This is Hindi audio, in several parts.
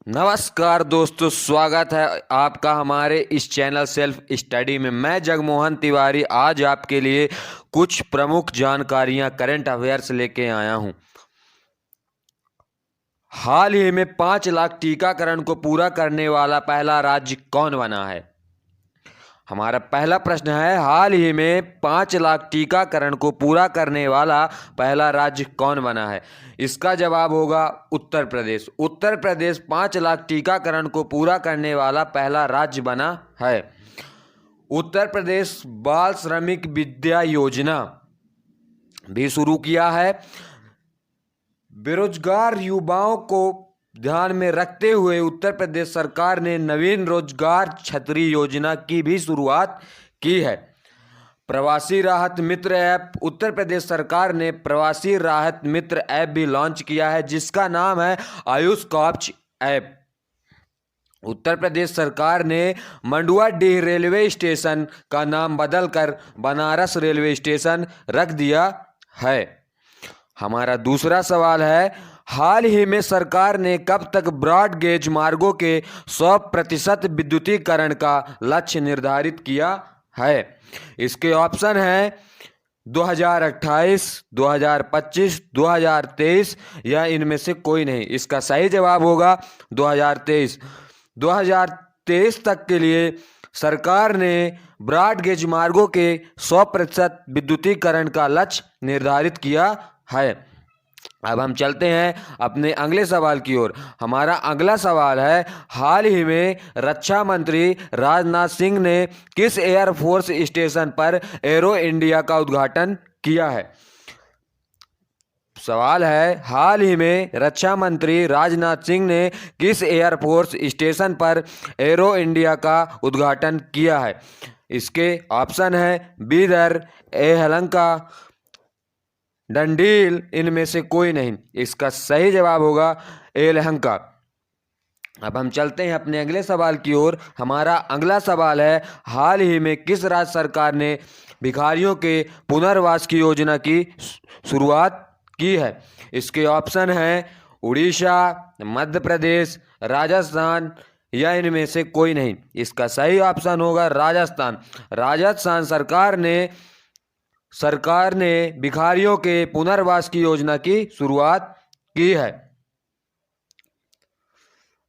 नमस्कार दोस्तों, स्वागत है आपका हमारे इस चैनल सेल्फ स्टडी में। मैं जगमोहन तिवारी आज आपके लिए कुछ प्रमुख जानकारियां करंट अफेयर्स लेके आया हूं। हाल ही में 5 लाख टीकाकरण को पूरा करने वाला पहला राज्य कौन बना है? हमारा पहला प्रश्न है, हाल ही में 5 लाख टीकाकरण को पूरा करने वाला पहला राज्य कौन बना है? इसका जवाब होगा उत्तर प्रदेश। उत्तर प्रदेश 5 लाख टीकाकरण को पूरा करने वाला पहला राज्य बना है। उत्तर प्रदेश बाल श्रमिक विद्या योजना भी शुरू किया है। बेरोजगार युवाओं को ध्यान में रखते हुए उत्तर प्रदेश सरकार ने नवीन रोजगार छतरी योजना की भी शुरुआत की है। प्रवासी राहत मित्र ऐप, उत्तर प्रदेश सरकार ने प्रवासी राहत मित्र ऐप भी लॉन्च किया है जिसका नाम है आयुष कवच ऐप। उत्तर प्रदेश सरकार ने मंडुआडीह रेलवे स्टेशन का नाम बदलकर बनारस रेलवे स्टेशन रख दिया है। हमारा दूसरा सवाल है, हाल ही में सरकार ने कब तक ब्रॉड गेज मार्गों के 100% विद्युतीकरण का लक्ष्य निर्धारित किया है? इसके ऑप्शन हैं 2028, 2025, 2023 या इनमें से कोई नहीं। इसका सही जवाब होगा 2023। 2023 तक के लिए सरकार ने ब्रॉड गेज मार्गों के 100% विद्युतीकरण का लक्ष्य निर्धारित किया है। अब हम चलते हैं अपने अगले सवाल की ओर। हमारा अगला सवाल है, हाल ही में रक्षा मंत्री राजनाथ सिंह ने किस एयरफोर्स स्टेशन पर एरो इंडिया का उद्घाटन किया है? सवाल है, हाल ही में रक्षा मंत्री राजनाथ सिंह ने किस एयरफोर्स स्टेशन पर एरो इंडिया का उद्घाटन किया है? इसके ऑप्शन है बीदर, यलहंका, डंडील, इनमें से कोई नहीं। इसका सही जवाब होगा यलहंका। अब हम चलते हैं अपने अगले सवाल की ओर। हमारा अगला सवाल है, हाल ही में किस राज्य सरकार ने भिखारियों के पुनर्वास की योजना की शुरुआत की है? इसके ऑप्शन हैं उड़ीसा, मध्य प्रदेश, राजस्थान या इनमें से कोई नहीं। इसका सही ऑप्शन होगा राजस्थान। राजस्थान सरकार ने भिखारियों के पुनर्वास की योजना की शुरुआत की है।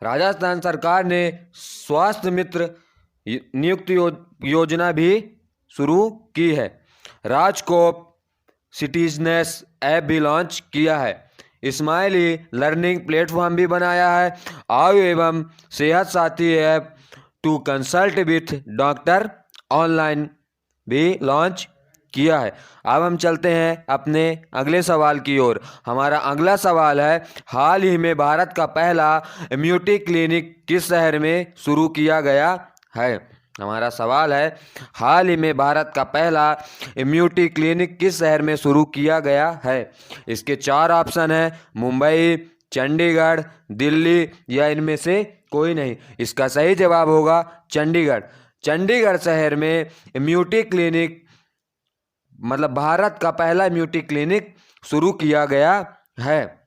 राजस्थान सरकार ने स्वास्थ्य मित्र नियुक्ति योजना भी शुरू की है। राजकोप सिटीजनेस ऐप भी लॉन्च किया है। स्माइली लर्निंग प्लेटफॉर्म भी बनाया है। आयु एवं Sehat Saathi app to consult with doctor online भी लॉन्च किया है। अब हम चलते हैं अपने अगले सवाल की ओर। हमारा अगला सवाल है, हाल ही में भारत का पहला इम्यूनिटी क्लिनिक किस शहर में शुरू किया गया है? हमारा सवाल है, हाल ही में भारत का पहला इम्यूनिटी क्लिनिक किस शहर में शुरू किया गया है? इसके 4 ऑप्शन हैं मुंबई, चंडीगढ़, दिल्ली या इनमें से कोई नहीं। इसका सही जवाब होगा चंडीगढ़। चंडीगढ़ शहर में इम्यूनिटी क्लिनिक मतलब भारत का पहला इम्यूनिटी क्लिनिक शुरू किया गया है।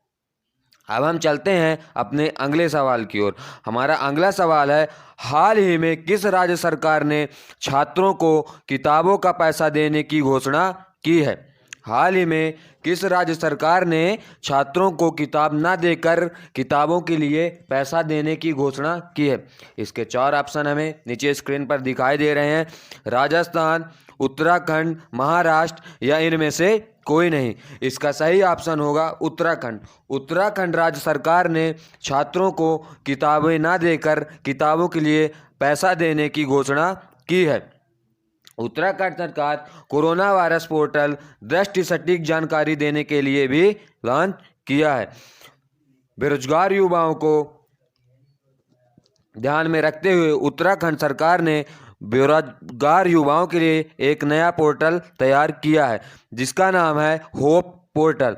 अब हम चलते हैं अपने अगले सवाल की ओर। हमारा अगला सवाल है, हाल ही में किस राज्य सरकार ने छात्रों को किताबों का पैसा देने की घोषणा की है? हाल ही में किस राज्य सरकार ने छात्रों को किताब ना देकर किताबों के लिए पैसा देने की घोषणा की है? इसके 4 ऑप्शन हमें नीचे स्क्रीन पर दिखाई दे रहे हैं। राजस्थान, उत्तराखंड, महाराष्ट्र या इनमें से कोई नहीं। इसका सही ऑप्शन होगा उत्तराखंड। उत्तराखंड राज्य सरकार ने छात्रों को किताबें ना देकर किताबों के लिए पैसा देने की घोषणा की है। उत्तराखंड सरकार कोरोना वायरस पोर्टल दृष्टि सटीक जानकारी देने के लिए भी लॉन्च किया है। बेरोजगार युवाओं को ध्यान में रखते हुए उत्तराखंड सरकार ने बेरोजगार युवाओं के लिए एक नया पोर्टल तैयार किया है जिसका नाम है होप पोर्टल।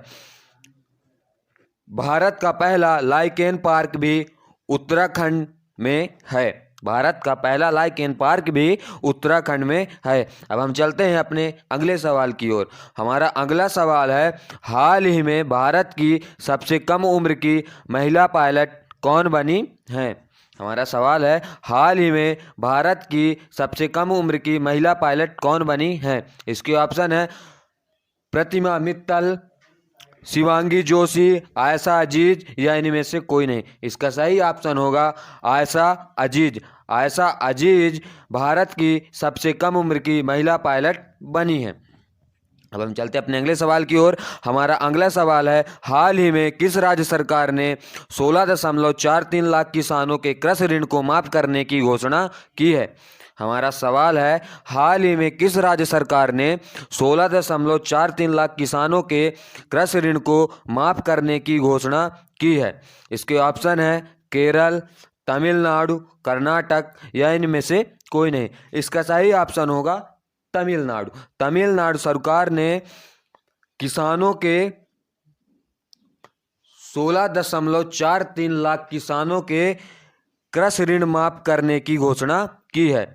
भारत का पहला लाइकेन पार्क भी उत्तराखंड में है। भारत का पहला लाइकेन पार्क भी उत्तराखंड में है। अब हम चलते हैं अपने अगले सवाल की ओर। हमारा अगला सवाल है, हाल ही में भारत की सबसे कम उम्र की महिला पायलट कौन बनी हैं? हमारा सवाल है हाल ही में भारत की सबसे कम उम्र की महिला पायलट कौन बनी हैं? इसके ऑप्शन है प्रतिमा मित्तल, शिवांगी जोशी, आयशा अजीज या इनमें से कोई नहीं। इसका सही ऑप्शन होगा आयशा अजीज। आयशा अजीज भारत की सबसे कम उम्र की महिला पायलट बनी है। अब हम चलते हैं अपने अगले सवाल की ओर। हमारा अगला सवाल है हाल ही में किस राज्य सरकार ने 16.43 लाख किसानों के कृषि ऋण को माफ करने की घोषणा की है? हमारा सवाल है हाल ही में किस राज्य सरकार ने 16.43 लाख किसानों के कृषि ऋण को माफ करने की घोषणा की है? इसके ऑप्शन है केरल, तमिलनाडु, कर्नाटक या इनमें से कोई नहीं। इसका सही ऑप्शन होगा तमिलनाडु। तमिलनाडु सरकार ने किसानों के 16.43 लाख किसानों के कृषि ऋण माफ करने की घोषणा की है।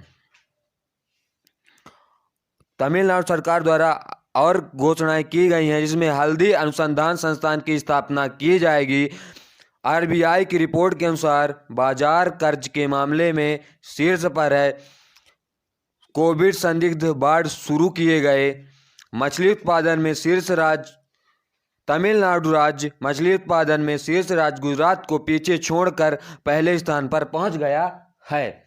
तमिलनाडु सरकार द्वारा और घोषणाएं की गई हैं जिसमें हल्दी अनुसंधान संस्थान की स्थापना की जाएगी। आरबीआई की रिपोर्ट के अनुसार बाजार कर्ज के मामले में शीर्ष पर है। कोविड संदिग्ध बाढ़ शुरू किए गए। मछली उत्पादन में शीर्ष राज्य तमिलनाडु राज्य, मछली उत्पादन में शीर्ष राज्य गुजरात को पीछे छोड़कर पहले स्थान पर पहुंच गया है।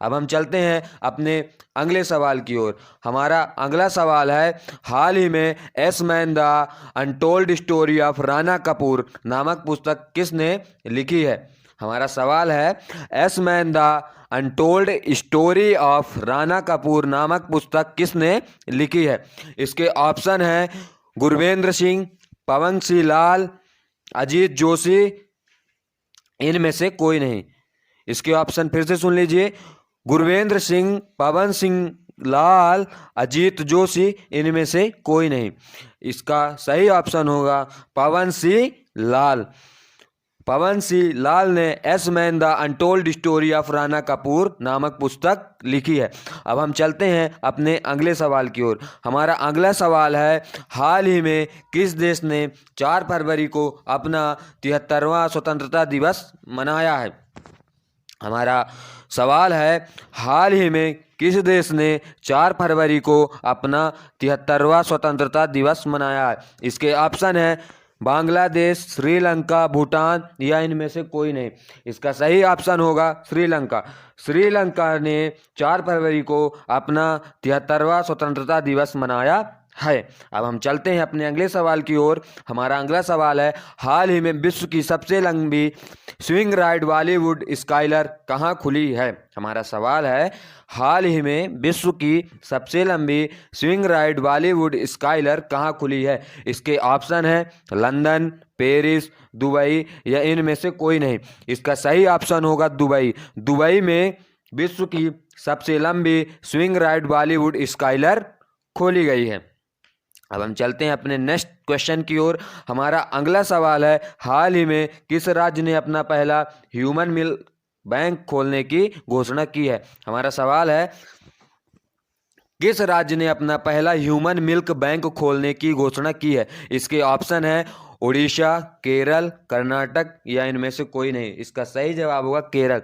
अब हम चलते हैं अपने अगले सवाल की ओर। हमारा अगला सवाल है हाल ही में S man the untold story of Rana Kapoor नामक पुस्तक किसने लिखी है? हमारा सवाल है S man the untold story of Rana Kapoor नामक पुस्तक किसने लिखी है? इसके ऑप्शन है गुरवेंद्र सिंह, पवन सिंह लाल, अजीत जोशी, इनमें से कोई नहीं। इसके ऑप्शन फिर से सुन लीजिए, गुरवेंद्र सिंह, पवन सिंह लाल, अजीत जोशी, इनमें से कोई नहीं। इसका सही ऑप्शन होगा पवन सिंह लाल। पवन सिंह लाल ने S man the untold story of Rana Kapoor नामक पुस्तक लिखी है। अब हम चलते हैं अपने अगले सवाल की ओर। हमारा अगला सवाल है हाल ही में किस देश ने 4 फरवरी को अपना 73वां स्वतंत्रता दिवस मनाया है? हमारा सवाल है हाल ही में किस देश ने 4 फरवरी को अपना 73वां स्वतंत्रता दिवस मनाया है? इसके ऑप्शन है बांग्लादेश, श्रीलंका, भूटान या इनमें से कोई नहीं। इसका सही ऑप्शन होगा श्रीलंका। श्रीलंका ने 4 फरवरी को अपना 73वां स्वतंत्रता दिवस मनाया है। अब हम चलते हैं अपने अगले सवाल की ओर। हमारा अगला सवाल है हाल ही में विश्व की सबसे लंबी स्विंग राइड बॉलीवुड स्काईलर कहाँ खुली है? हमारा सवाल है हाल ही में विश्व की सबसे लंबी स्विंग राइड बॉलीवुड स्काईलर कहाँ खुली है? इसके ऑप्शन है लंदन, पेरिस, दुबई या इनमें से कोई नहीं। इसका सही ऑप्शन होगा दुबई। दुबई में विश्व की सबसे लंबी स्विंग राइड बॉलीवुड स्काईलर खोली गई है। अब हम चलते हैं अपने नेक्स्ट क्वेश्चन की ओर। हमारा अगला सवाल है हाल ही में किस राज्य ने अपना पहला ह्यूमन मिल्क बैंक खोलने की घोषणा की है? हमारा सवाल है किस राज्य ने अपना पहला ह्यूमन मिल्क बैंक खोलने की घोषणा की है? इसके ऑप्शन है उड़ीसा, केरल, कर्नाटक या इनमें से कोई नहीं। इसका सही जवाब होगा केरल।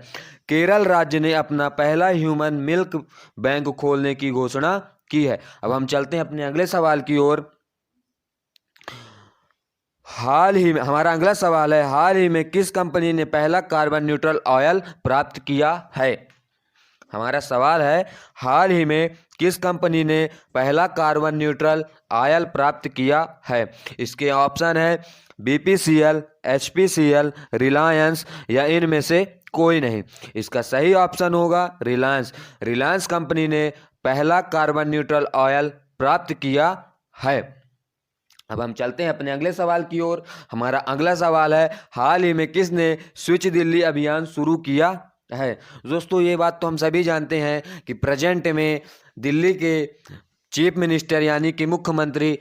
केरल राज्य ने अपना पहला ह्यूमन मिल्क बैंक खोलने की घोषणा की है। अब हम चलते हैं अपने अगले सवाल की ओर। हाल ही में हमारा अगला सवाल है हाल ही में किस कंपनी ने पहला कार्बन न्यूट्रल ऑयल प्राप्त किया है? हमारा सवाल है हाल ही में किस कंपनी ने पहला कार्बन न्यूट्रल ऑयल प्राप्त किया है? इसके ऑप्शन है बीपीसीएल, एचपीसीएल, रिलायंस या इनमें से कोई नहीं। इसका सही ऑप्शन होगा रिलायंस। रिलायंस कंपनी ने पहला कार्बन न्यूट्रल ऑयल प्राप्त किया है। अब हम चलते हैं अपने अगले सवाल की ओर। हमारा अगला सवाल है हाल ही में किसने स्विच दिल्ली अभियान शुरू किया है? दोस्तों ये बात तो हम सभी जानते हैं कि प्रेजेंट में दिल्ली के चीफ मिनिस्टर यानी कि मुख्यमंत्री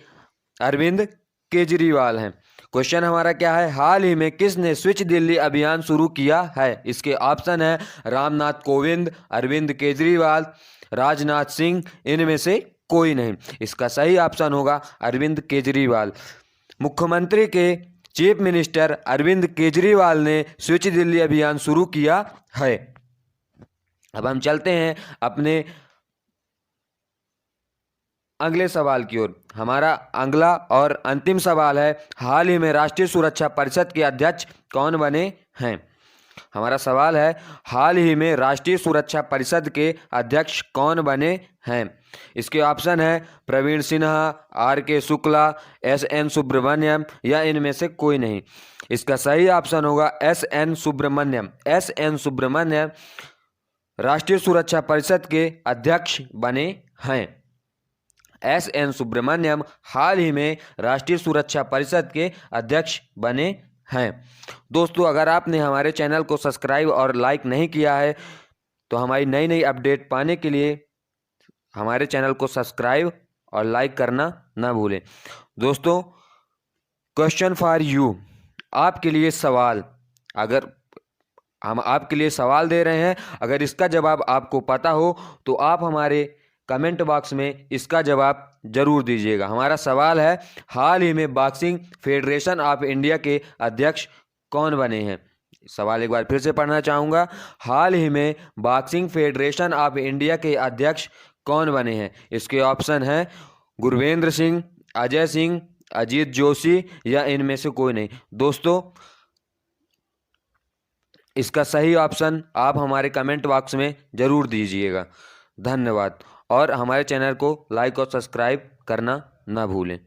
अरविंद केजरीवाल हैं। क्वेश्चन हमारा क्या है हाल ही में किसने स्विच दिल्ली अभियान शुरू किया है? इसके ऑप्शन है रामनाथ कोविंद, अरविंद केजरीवाल, राजनाथ सिंह, इनमें से कोई नहीं। इसका सही ऑप्शन होगा अरविंद केजरीवाल। मुख्यमंत्री के चीफ मिनिस्टर अरविंद केजरीवाल ने स्विच दिल्ली अभियान शुरू किया है। अब हम चलते हैं अपने अगले सवाल की ओर। हमारा अगला और अंतिम सवाल है, हाल ही में राष्ट्रीय सुरक्षा परिषद के अध्यक्ष कौन बने हैं? हमारा सवाल है, हाल ही में राष्ट्रीय सुरक्षा परिषद के अध्यक्ष कौन बने हैं? इसके ऑप्शन है प्रवीण सिन्हा, आर.के. शुक्ला, एस.एन. सुब्रमण्यम या इनमें से कोई नहीं। इसका सही ऑप्शन होगा एस.एन. सुब्रमण्यम। एस.एन. सुब्रमण्यम राष्ट्रीय सुरक्षा परिषद के अध्यक्ष बने हैं। एस.एन. सुब्रमण्यम हाल ही में राष्ट्रीय सुरक्षा परिषद के अध्यक्ष बने हैं। दोस्तों, अगर आपने हमारे चैनल को सब्सक्राइब और लाइक नहीं किया है तो हमारी नई नई अपडेट पाने के लिए हमारे चैनल को सब्सक्राइब और लाइक करना ना भूलें। दोस्तों, क्वेश्चन फॉर यू, आपके लिए सवाल, अगर हम आपके लिए सवाल दे रहे हैं, अगर इसका जवाब आपको पता हो तो आप हमारे कमेंट बॉक्स में इसका जवाब जरूर दीजिएगा। हमारा सवाल है, हाल ही में बॉक्सिंग फेडरेशन ऑफ इंडिया के अध्यक्ष कौन बने हैं? सवाल एक बार फिर से पढ़ना चाहूँगा, हाल ही में बॉक्सिंग फेडरेशन ऑफ इंडिया के अध्यक्ष कौन बने हैं? इसके ऑप्शन हैं गुरवेंद्र सिंह, अजय सिंह, अजीत जोशी या इनमें से कोई नहीं। दोस्तों, इसका सही ऑप्शन आप हमारे कमेंट बॉक्स में ज़रूर दीजिएगा। धन्यवाद, और हमारे चैनल को लाइक और सब्सक्राइब करना ना भूलें।